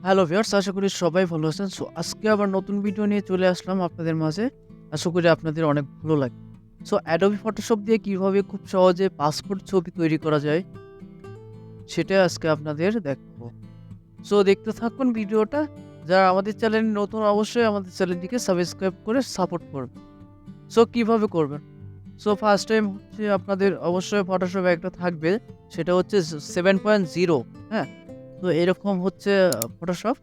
Hello viewers, আশা করি সবাই ভালো আছেন। সো আজকে আবার নতুন ভিডিও নিয়ে চলে আসলাম আপনাদের মাঝে। আশা করি আপনাদের অনেক ভালো লাগবে। সো Adobe Photoshop দিয়ে কিভাবে খুব সহজে পাসপোর্ট ছবি তৈরি করা যায়, সেটা আজকে আপনাদের দেখাবো। সো দেখতে থাকুন ভিডিওটা। যারা আমাদের চ্যানেলে নতুন অবশ্যই আমাদের চ্যানেলটিকে সাবস্ক্রাইব করে সাপোর্ট করবেন। সো কিভাবে করবেন? সো ফার্স্ট টাইম হচ্ছে আপনাদের অবশ্যই Photoshop একটা থাকবে। সেটা হচ্ছে 7.0, হ্যাঁ? তো এরকম হচ্ছে Photoshop।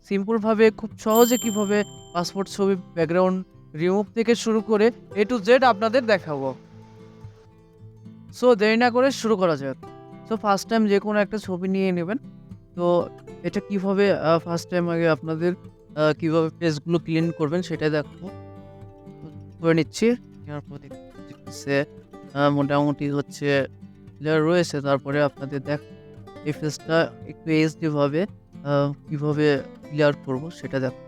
সিম্পল ভাবে খুব সহজে কিভাবে পাসপোর্ট ছবি ব্যাকগ্রাউন্ড রিমুভ থেকে শুরু করে A to Z আপনাদের দেখাবো। সো দেরি না করে শুরু করা যাক। সো ফার্স্ট টাইম যেকোনো একটা ছবি নিয়ে নেবেন। তো এটা কিভাবে ফার্স্ট টাইম আগে আপনাদের কিভাবে পেজগুলো ক্লিন করবেন সেটাই দেখাবো। তো করে নিচ্ছি। নেওয়ার পর দেখতেছে মোটামুটি হচ্ছে ক্লিয়ার রয়েছে। তারপরে আপনাদের এই পেজটা একটু এইচডি ভাবে কিভাবে ক্লিয়ার করব সেটা দেখাবো।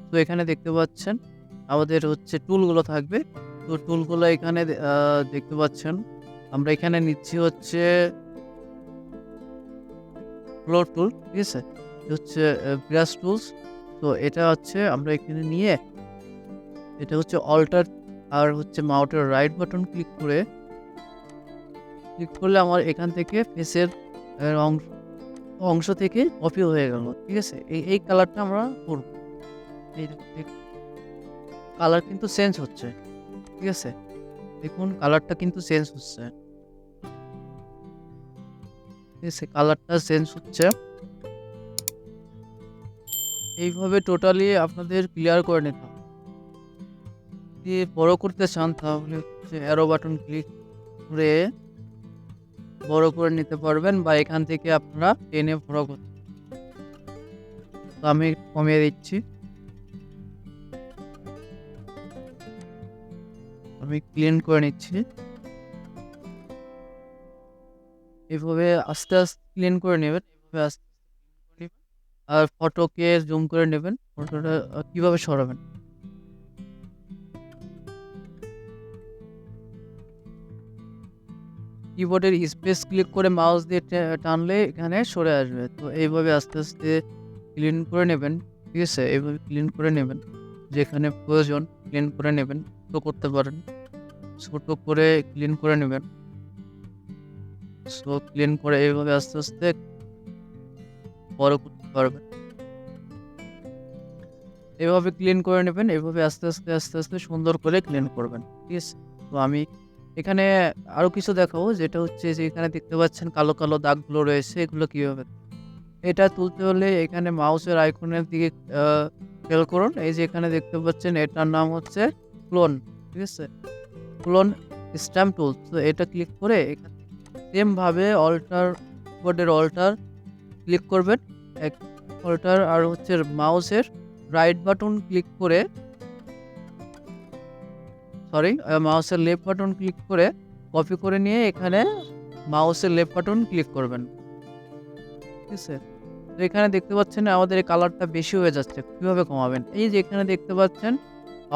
তো এখানে দেখতে পাচ্ছেন আমাদের হচ্ছে টুলগুলো থাকবে। তো টুলগুলো এখানে দেখতে পাচ্ছেন। আমরা এখানে নিচ্ছি হচ্ছে ফ্লোর টুল, ঠিক আছে? এটা হচ্ছে ব্রাশ টুলস। তো এটা হচ্ছে আমরা এখানে নিয়ে এটা হচ্ছে অল্টার আর হচ্ছে মাউসের রাইট বাটন ক্লিক করলে আমার এখান থেকে ফেসের অংশ থেকে কপি হয়ে গেল, ঠিক আছে? এই কালারটা আমরা করব। এই কালার কিন্তু চেঞ্জ হচ্ছে, ঠিক আছে? দেখুন কালারটা কিন্তু চেঞ্জ হচ্ছে। ঠিক আছে? কালারটা চেঞ্জ হচ্ছে। এইভাবে টোটালি আপনাদের ক্লিয়ার করে নিতে হবে। যদি বড় করতে চান তাহলে হচ্ছে অ্যারো বাটন ক্লিক করে বড় করে নিতে পারবেন বা এখান থেকে আপনারা টেনে বড় করতে। তো আমি কমিয়ে দিচ্ছি। আমি ক্লিন করে নিচ্ছি। এভাবে আস্তে ক্লিন করে নেবেন। এভাবে আস্তে করে নেবেন। আর ফটোকে জুম করে নেবেন। ফটোটা কিভাবে সরাবেন? কিবোর্ডের স্পেস ক্লিক করে মাউস দিয়ে টানলে এখানে সরে আসবে। তো এইভাবে আস্তে ক্লিন করে নেবেন। ঠিক আছে? এইভাবে ক্লিন করে নেবেন। যেখানে প্রয়োজন ক্লিন করে নেবেন। ছোট করতে পারেন। ছোট করে ক্লিন করে নেবেন। সো ক্লিন করে এইভাবে আস্তে বড় করতে পারবেন। এভাবে ক্লিন করে নেবেন। এভাবে আস্তে সুন্দর করে ক্লিন করবেন। ঠিক আছে? তো আমি এখানে আরো কিছু দেখাবো, যেটা হচ্ছে যে এখানে দেখতে পাচ্ছেন কালো দাগগুলো রয়েছে, এগুলো কিভাবে এটা তুলতে হলে এখানে মাউসের আইকনের দিকে আ খেয়াল করুন। এই যে এখানে দেখতে পাচ্ছেন এটার নাম হচ্ছে ক্লোন। ঠিক আছে? ক্লোন স্ট্যাম্প টুল। তো এটা ক্লিক করে এখান থেকে সেম ভাবে কিবোর্ডের অল্টার ক্লিক করবেন। এক অল্টার আর হচ্ছে মাউসের রাইট বাটন ক্লিক করে মাউসের লেফট বাটন ক্লিক করে কপি করে নিয়ে এখানে মাউসের লেফট বাটন ক্লিক করবেন। ঠিক আছে? তো এখানে দেখতে পাচ্ছেন আমাদের এই কালারটা বেশি হয়ে যাচ্ছে। কিভাবে কমাবেন? এই যে এখানে দেখতে পাচ্ছেন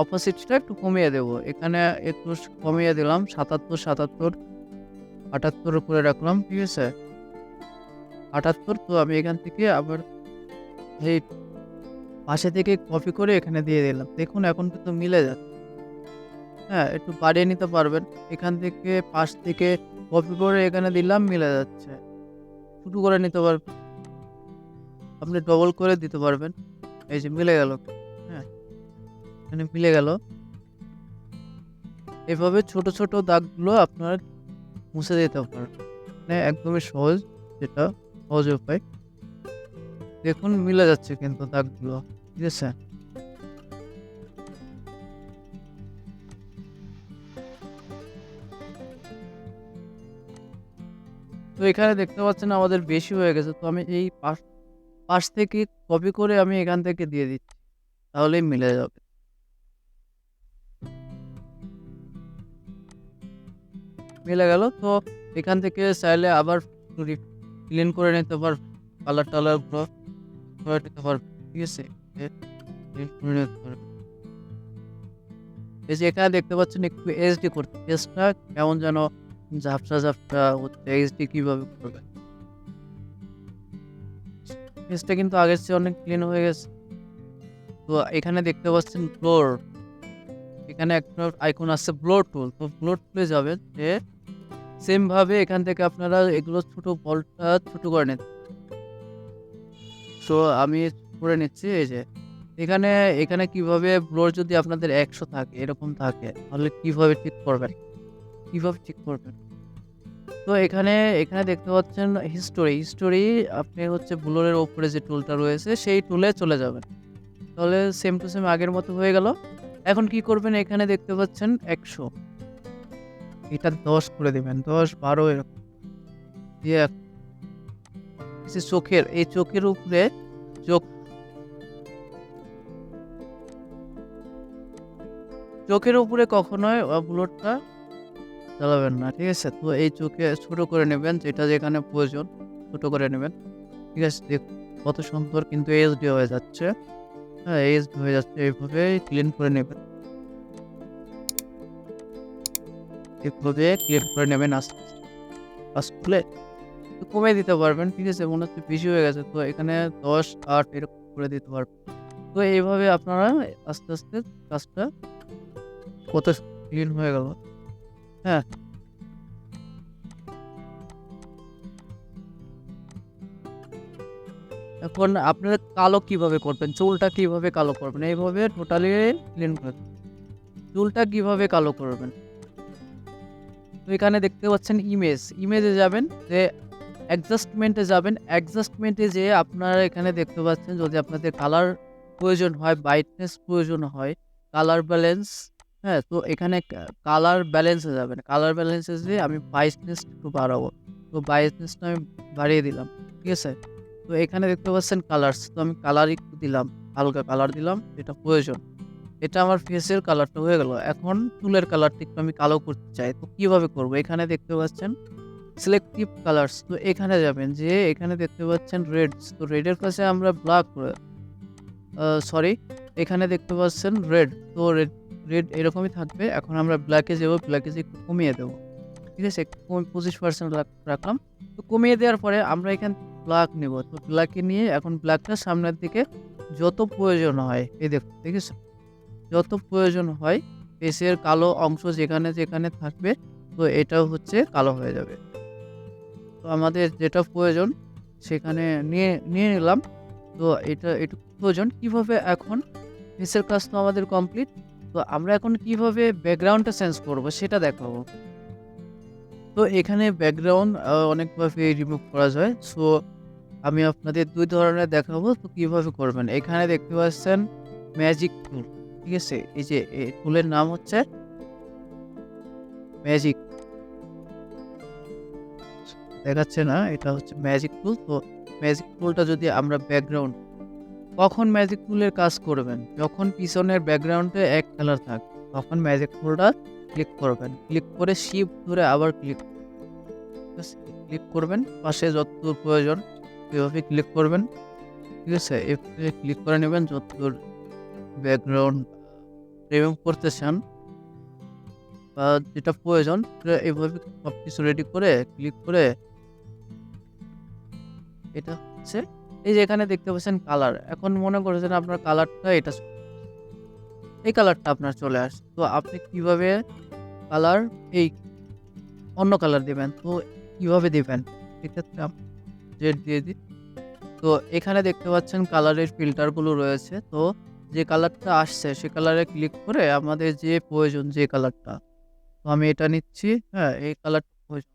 অপোসিটটা একটু কমিয়ে দেব। এখানে একটু কমিয়ে দিলাম ৭৭, ৭৮ করে রাখলাম। ঠিক আছে? ৭৮। তো আমি এখান থেকে আবার এই পাশে থেকে কপি করে এখানে দিয়ে দিলাম। দেখুন এখন কিন্তু মিলে যাচ্ছে। হ্যাঁ, একটু বাড়িয়ে নিতে পারবেন। এখান থেকে পাশ থেকে কপি করে এখানে দিলাম, মিলে যাচ্ছে। ছোট করে নিতে পারবেন। আপনি ডবল করে দিতে পারবেন। এই যে মিলে গেল। হ্যাঁ, এখানে মিলে গেল। এভাবে ছোট দাগগুলো আপনারা মুছে দিতে পারবেন। মানে একদমই সহজ, যেটা সহজ উপায়। দেখুন মিলে যাচ্ছে কিন্তু দাগগুলো। ঠিক আছে? তো এখানে দেখতে পাচ্ছেন আমাদের বেশি হয়ে গেছে। তো আমি এই পাশ থেকে কপি করে আমি এখান থেকে দিয়ে দিচ্ছি। তাহলেই মিলে যাবে। মিলে গেল। তো এখান থেকে চাইলে আবার ক্লিন করে নিতে পারবেন। কালার-টালার গুলো করে নিতে পারবেন। ঠিক আছে? ক্লিন করে নিতে পারবেন। এই যে এখানে দেখতে পাচ্ছেন একটু এইচডি করতে। ফেসটা কেমন যেন ঝাপসা হচ্ছে। এইচডি কিভাবে করবেন? ফেসটা কিন্তু আগের চেয়ে অনেক ক্লিন হয়ে গেছে। তো এখানে দেখতে পাচ্ছেন ব্লোর, এখানে একটা আইকন আছে ব্লোর টুল। তো ব্লোর টুলে যাবেন, যে সেম ভাবে এখান থেকে আপনারা এগুলো বলটা ছোট করে নিন। সো আমি করে নিচ্ছি। এই যে এখানে, এখানে কিভাবে ব্লোর যদি আপনাদের ১০০ থাকে, এরকম থাকে, তাহলে কিভাবে ঠিক করবেন? কিভাবে ঠিক করবেন? তো এখানে, এখানে দেখতে পাচ্ছেন হিস্টোরি আপনি হচ্ছে ব্লোরের উপরে যে টুলটা রয়েছে সেই টুলে চলে যাবেন। তাহলে সেম টু সেম আগের মতো হয়ে গেল। এখন কি করবেন? এখানে দেখতে পাচ্ছেন ১০০, এটা ১০ করে দিবেন। ১০, ১২ এরকম দিয়ে এই যে চোখের, এই চোখের উপরে চোখ, চোখের উপরে কখনোই ব্লোরটা চালাবেন না। ঠিক আছে? তো এই চোখে ছোট করে নেবেন, যেটা যেখানে প্রয়োজন ছোট করে নেবেন। ঠিক আছে? দেখুন কত সুন্দর কিন্তু এইচডি হয়ে যাচ্ছে। হ্যাঁ, এইচডি হয়ে যাচ্ছে। এইভাবে ক্লিন করে নেবেন। এভাবে ক্লিন করে নেবেন আস্তে, আস্তে করলে একটু কমিয়ে দিতে পারবেন। ঠিক আছে? মনে হচ্ছে বেশি হয়ে গেছে। তো এখানে ১০, ৮ এরকম করে দিতে পারবেন। তো এইভাবে আপনারা আস্তে, আস্তে কাজটা কত ক্লিন হয়ে গেল। হ্যাঁ? এখন আপনারা কালো কিভাবে করবেন? চুলটা কিভাবে কালো করবেন? এইভাবে টোটালি ক্লিন করে দিন। চুলটা কিভাবে কালো করবেন? তো এখানে দেখতে পাচ্ছেন ইমেজে যাবেন, যে অ্যাডজাস্টমেন্টে যাবেন। অ্যাডজাস্টমেন্টে যেয়ে আপনারা এখানে দেখতে পাচ্ছেন, যদি আপনাদের কালার প্রয়োজন হয়, ব্রাইটনেস প্রয়োজন হয়, কালার ব্যালেন্স, হ্যাঁ? তো এখানে কালার ব্যালেন্সে যাবেন। কালার ব্যালেন্সে যেয়ে আমি ব্রাইটনেস একটু বাড়াবো। তো ব্রাইটনেসটা আমি বাড়িয়ে দিলাম। ঠিক আছে? তো এখানে দেখতে পাচ্ছেন কালারস। তো আমি কালার একটু দিলাম, হালকা কালার দিলাম যেটা প্রয়োজন। এটা আমার ফেসের কালারটা হয়ে গেল। এখন চুলের কালারটা একটু আমি কালো করতে চাই। তো কিভাবে করব? এখানে দেখতে পাচ্ছেন সিলেক্টিভ কালারস। তো এখানে যাবেন, যেয়ে এখানে দেখতে পাচ্ছেন রেডস। তো রেডের পাশে আমরা ব্ল্যাক করে সরি, এখানে দেখতে পাচ্ছেন রেড। তো রেড এরকমই থাকবে। এখন আমরা ব্ল্যাকে যাবো, ব্ল্যাকে যেয়ে একটু কমিয়ে দেব। ঠিক আছে? 25% রাখলাম। তো কমিয়ে দেওয়ার পরে আমরা এখান ব্ল্যাক নিব। তো ব্ল্যাকে নিয়ে এখন ব্ল্যাকটা সামনের দিকে যত প্রয়োজন হয়, এই দেখুন, দেখেছেন? যত প্রয়োজন হয় ফেসের কালো অংশ যেখানে, যেখানে থাকবে, তো এটাও হচ্ছে কালো হয়ে যাবে। তো আমাদের যেটা প্রয়োজন সেখানে নিয়ে নিলাম। তো এটা এটুকু প্রয়োজন। কিভাবে এখন ফেসের কাজ তো আমাদের কমপ্লিট। তো আমরা এখন কিভাবে ব্যাকগ্রাউন্ডটা চেঞ্জ করব সেটা দেখাবো। তো এখানে ব্যাকগ্রাউন্ড অনেকভাবে রিমুভ করা যায়। সো আমি আপনাদের ২ ধরনের দেখাবো। তো কিভাবে করবেন? এখানে দেখতে পাচ্ছেন ম্যাজিক টুল। ঠিক আছে? এই যে টুলের নাম হচ্ছে ম্যাজিক। দেখাচ্ছে না, এটা হচ্ছে ম্যাজিক টুল। তো ম্যাজিক টুলটা যদি আমরা ব্যাকগ্রাউন্ড, কখন ম্যাজিক টুলের কাজ করবেন? যখন পিছনের ব্যাকগ্রাউন্ডে এক কালার থাকবে, তখন ম্যাজিক টুলটা ক্লিক করবেন। ক্লিক করে শিফট ধরে আবার ঠিক আছে? ক্লিক করবেন। পাশে যতদূর প্রয়োজন এভাবে ক্লিক করবেন। ঠিক আছে? এভাবে ক্লিক করে নেবেন যতদূর ব্যাকগ্রাউন্ড রিমুভ করতে চান বা যেটা প্রয়োজন, সেটা এভাবে সবকিছু রেডি করে ক্লিক করে এটা হচ্ছে, এই যে এখানে দেখতে পাচ্ছেন কালার। এখন মনে করেছেন আপনার কালারটা এটা, এই কালারটা আপনার চলে আসছে। তো আপনি কিভাবে কালার, এই অন্য কালার দিবেন। তো কিভাবে দিবেন? সেক্ষেত্রে জেড দিয়ে দিই। তো এখানে দেখতে পাচ্ছেন কালারের ফিল্টার গুলো রয়েছে। তো যে কালারটা আসছে সে কালারে ক্লিক করে আমাদের যে প্রয়োজন যে কালারটা, তো আমি এটা নিচ্ছি। হ্যাঁ, এই কালারটা প্রয়োজন।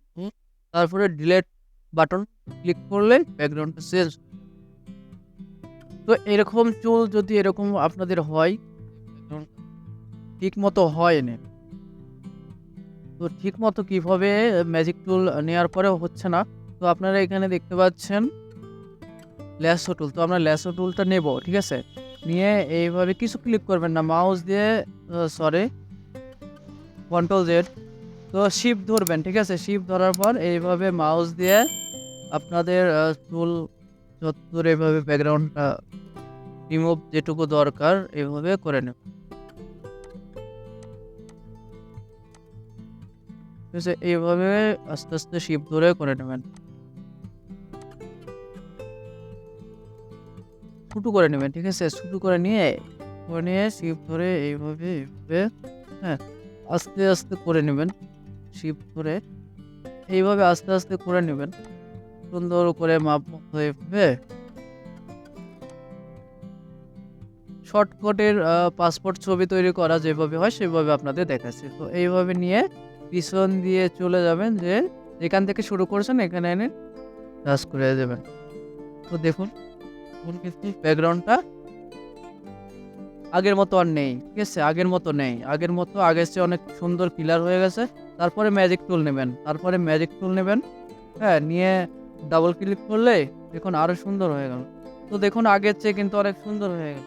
তারপরে ডিলিট বাটন ক্লিক করলে ব্যাকগ্রাউন্ডটা চেঞ্জ। তো এরকম চুল যদি এরকম আপনাদের হয়, ঠিকমতো হয় না। তো ঠিকমতো কিভাবে ম্যাজিক টুল নেয়ার পরেও হচ্ছে না। তো আপনারা এখানে দেখতে পাচ্ছেন ল্যাসো টুল। তো আমরা ল্যাসো টুলটা নেব। ঠিক আছে? নিয়ে এইভাবে কিছু ক্লিক করবেন না। মাউস দিয়ে সরি, কন্ট্রোল জেড। তো শিফট ধরবেন। ঠিক আছে? শিফট ধরার পর এইভাবে মাউস দিয়ে আপনাদের চুল যতদূর এভাবে ব্যাকগ্রাউন্ডটা রিমুভ যেটুকু দরকার এভাবে করে নেবেন। ঠিক আছে? এইভাবে আস্তে, আস্তে শিফট ধরে করে নেবেন। ছোটো করে নেবেন, ঠিক আছে? ছোটো করে নিয়ে শিফট ধরে এইভাবে হ্যাঁ, আস্তে, আস্তে করে নেবেন। শিফট ধরে এইভাবে আস্তে, আস্তে করে নেবেন। সুন্দর করে মাপ মতো এভাবে শর্টকাটের পাসপোর্ট ছবি তৈরি করা যেভাবে হয় সেভাবে আপনাদের দেখাচ্ছি। তো এইভাবে নিয়ে পিছন দিয়ে চলে যাবেন, যেখান থেকে শুরু করেছেন এখানে এনে টাচ করে দেবেন। তো দেখুন এখন কিন্তু ব্যাকগ্রাউন্ডটা আগের মতো আর নেই, ঠিক আছে? আগের মতো নেই। আগের চেয়ে অনেক সুন্দর ক্লিয়ার হয়ে গেছে। তারপরে ম্যাজিক টুল নেবেন। হ্যাঁ, নিয়ে ডাবল ক্লিক করলে দেখুন আরো সুন্দর হয়ে গেল। তো দেখুন আগের চেয়ে কিন্তু অনেক সুন্দর হয়ে গেল।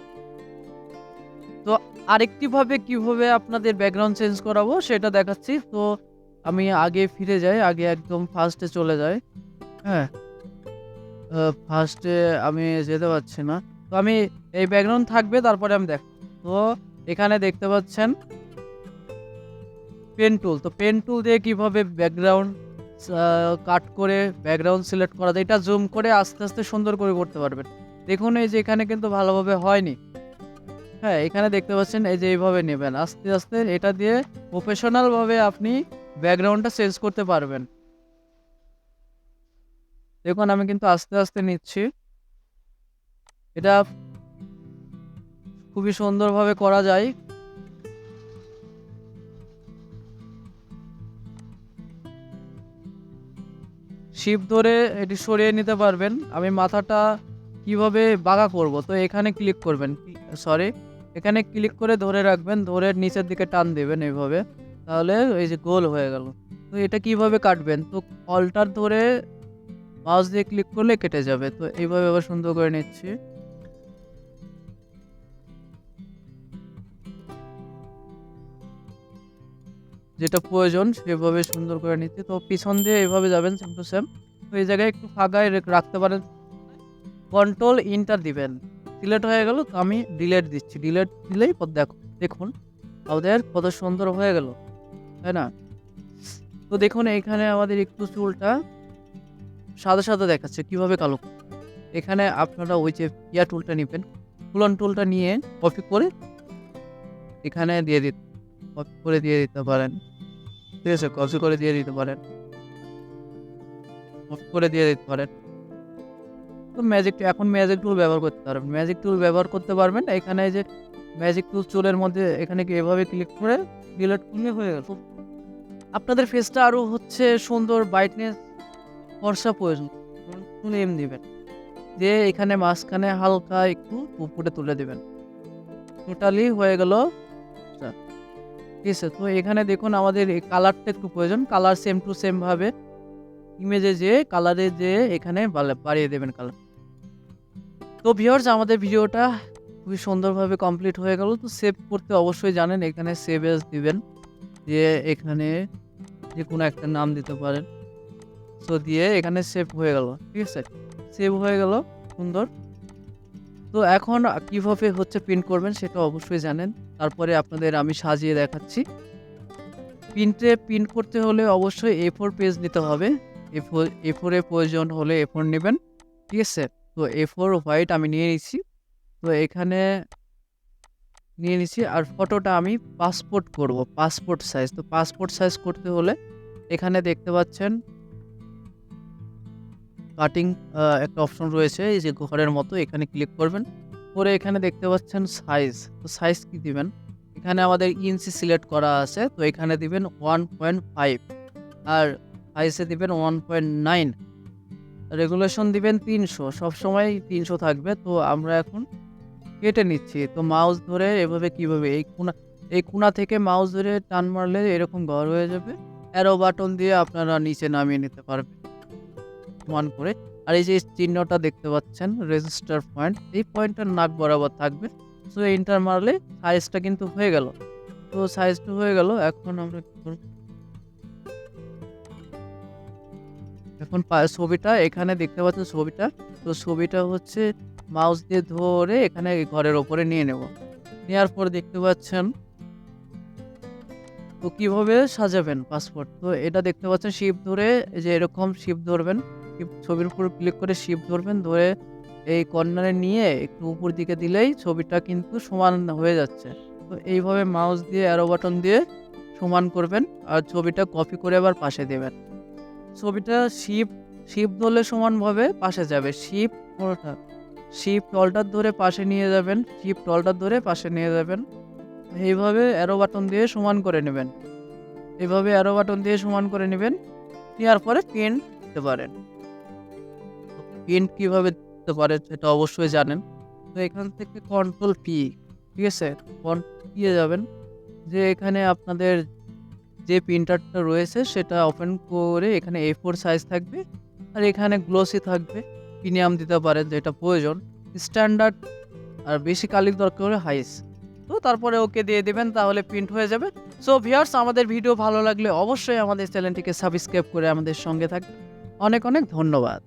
তো আরেকটি ভাবে কিভাবে আপনাদের ব্যাকগ্রাউন্ড চেঞ্জ করাবো সেটা দেখাচ্ছি। তো আমি আগে ফিরে যাই, আগে একদম ফার্স্টে চলে যাই। হ্যাঁ, ফার্স্টে আমি যেতে পারছি না। তো আমি এই ব্যাকগ্রাউন্ড থাকবে তারপরে আমি তো এখানে দেখতে পাচ্ছেন পেন টুল। তো পেন টুল দিয়ে কিভাবে ব্যাকগ্রাউন্ড কাট করে ব্যাকগ্রাউন্ড সিলেক্ট করা যায়, এটা জুম করে আস্তে, আস্তে সুন্দর করে করতে পারবেন। দেখুন এই যে এখানে কিন্তু ভালোভাবে হয়নি। হ্যাঁ, এখানে দেখতে পাচ্ছেন এই যে এইভাবে নেবেন। আস্তে, আস্তে এটা দিয়ে প্রফেশনাল ভাবে আপনি ব্যাকগ্রাউন্ডটা চেঞ্জ করতে পারবেন। দেখুন আমি কিন্তু আস্তে, আস্তে নিচ্ছি। এটা খুবই সুন্দরভাবে করা যায়। শিফট ধরে এটি সরিয়ে নিতে পারবেন। আমি মাথাটা কিভাবে বাঁকা করব, তো এখানে ক্লিক করবেন। সরি, এখানে ক্লিক করে ধরে রাখবেন, ধরে নিচের দিকে টান দিবেন এইভাবে। তাহলে এই যে গোল হয়ে গেল। তো এটা কিভাবে কাটবেন? তো অল্টার ধরে মাউস দিয়ে ক্লিক করলে কেটে যাবে। তো এইভাবে আবার সুন্দর করে নিচ্ছি। যেটা প্রয়োজন সেভাবে সুন্দর করে নিচ্ছি। তো পিছন দিয়ে এভাবে যাবেন সেম টু সেম। তো এই জায়গায় একটু ফাঁকায় রাখতে পারেন। কন্ট্রোল ইন্টার দিবেন। সিলেক্ট হয়ে গেল। তো আমি ডিলেট দিচ্ছি। ডিলেট দিলেই দেখুন আমাদের কত সুন্দর হয়ে গেল, তাই না? তো দেখুন এখানে আমাদের একটু চুলটা সাদা, সাদা দেখাচ্ছে। কিভাবে কালো? এখানে আপনারা ওই যে টুলটা নিবেন। কুলন টুলটা নিয়ে কপি করে এখানে কপি করে দিয়ে দিতে পারেন। ঠিক আছে? কপি করে দিয়ে দিতে পারেন। কপি করে দিয়ে দিতে পারেন। তো এখন ম্যাজিক টুল ব্যবহার করতে পারবেন। ম্যাজিক টুল ব্যবহার করতে পারবেন। এখানে এই যে ম্যাজিক টুল চুলের মধ্যে এখানে এভাবে ক্লিক করে ডিলিট করলে হয়ে গেল। আপনাদের ফেসটা আরো হচ্ছে সুন্দর ব্রাইটনেস ফর্সা প্রয়োজন। এম দিবেন। দিয়ে এখানে মাঝখানে হালকা একটু উপরে তুলে দিবেন। টোটালি হয়ে গেল। আচ্ছা, ঠিক আছে? তো এখানে দেখুন আমাদের এই কালারটা একটু প্রয়োজন। কালার সেম টু সেম ভাবে ইমেজে যেয়ে কালারে যেয়ে এখানে বাড়িয়ে দেবেন কালার। তো ভিউয়ার্স আমাদের ভিডিওটা খুবই সুন্দরভাবে কমপ্লিট হয়ে গেল। তো সেভ করতে অবশ্যই জানেন, এখানে সেভ এজ দিবেন। দিয়ে এখানে যেকোনো একটা নাম দিতে পারেন। সো দিয়ে এখানে সেভ হয়ে গেল। ঠিক আছে? সেভ হয়ে গেল সুন্দর। তো এখন কিভাবে হচ্ছে প্রিন্ট করবেন সেটা অবশ্যই জানেন। তারপরে আপনাদের আমি সাজিয়ে দেখাচ্ছি। প্রিন্ট করতে হলে অবশ্যই A4 পেজ নিতে হবে। A4 এর প্রয়োজন হলে A4 নেবেন। ঠিক আছে? তো A4 হোয়াইট আমি নিয়ে নিচ্ছি। তো এখানে নিয়ে নিচ্ছি আর ফটোটা আমি পাসপোর্ট করব। Passport size. তো পাসপোর্ট সাইজ করতে হলে এখানে দেখতে পাচ্ছেন কাটিং একটা অপশন রয়েছে এই যে ঘরের মতো, এখানে ক্লিক করবেন। করে এখানে দেখতে পাচ্ছেন সাইজ। তো সাইজ কি দিবেন? এখানে আমাদের ইঞ্চি সিলেক্ট করা আছে। তো এখানে দিবেন 1.5 আর সাইজে দিবেন 1.9। রেগুলেশন দিবেন 300। সবসময় 300 থাকবে। তো আমরা এখন কেটে নিচ্ছি। তো মাউস ধরে এভাবে কিভাবে এই কোণা থেকে মাউস ধরে টান মারলে এরকম ঘর হয়ে যাবে। অ্যারো বাটন দিয়ে আপনারা নিচে নামিয়ে নিতে পারবেন সমান করে। আর এই যে চিহ্নটা দেখতে পাচ্ছেন রেজিস্টার পয়েন্ট, এই পয়েন্টটার নাক বরাবর থাকবে। সো এন্টার মারলে সাইজটা কিন্তু হয়ে গেল। তো সাইজটা হয়ে গেল। এখন আমরা কি করব? এখন ছবিটা এখানে দেখতে পাচ্ছেন ছবিটা। তো ছবিটা হচ্ছে মাউস দিয়ে ধরে এখানে ঘরের উপরে নিয়ে নেব। নেওয়ার পর দেখতে পাচ্ছেন তো কিভাবে সাজাবেন পাসপোর্ট। তো এটা দেখতে পাচ্ছেন শিফট ধরে এই যে এরকম শিফট ধরবেন। ছবির উপর ক্লিক করে শিফট ধরবেন, ধরে এই কর্নারে নিয়ে একটু উপর দিকে দিলেই ছবিটা কিন্তু সমান হয়ে যাচ্ছে। তো এইভাবে মাউস দিয়ে অ্যারো বাটন দিয়ে সমান করবেন আর ছবিটা কপি করে আবার পাশে দেবেন। ছবিটা শিফট ধরলে সমানভাবে পাশে যাবে। শিফট অল্টার ধরে পাশে নিয়ে যাবেন, শিফট অল্টার ধরে পাশে নিয়ে যাবেন। এইভাবে অ্যারো বাটন দিয়ে সমান করে নেবেন। এভাবে অ্যারো বাটন দিয়ে সমান করে নেবেন। নেওয়ার পরে প্রিন্ট দিতে পারেন। প্রিন্ট কিভাবে দিতে পারেন সেটা অবশ্যই জানেন। তো এখান থেকে কন্ট্রোল পি, ঠিক আছে? পি এ যাবেন। যে এখানে আপনাদের যে প্রিন্টারটা রয়েছে সেটা ওপেন করে এখানে A4 সাইজ থাকবে আর এখানে গ্লসি থাকবে। প্রিমিয়াম দিতে পারেন যেটা প্রয়োজন। স্ট্যান্ডার্ড আর বেশি কালির দরকার হলে হাইস। তো তারপরে ওকে দিয়ে দিবেন, তাহলে প্রিন্ট হয়ে যাবে। সো ভিউয়ার্স, আমাদের ভিডিও ভালো লাগলে অবশ্যই আমাদের চ্যানেলটিকে সাবস্ক্রাইব করে আমাদের সঙ্গে থাকবেন। অনেক ধন্যবাদ।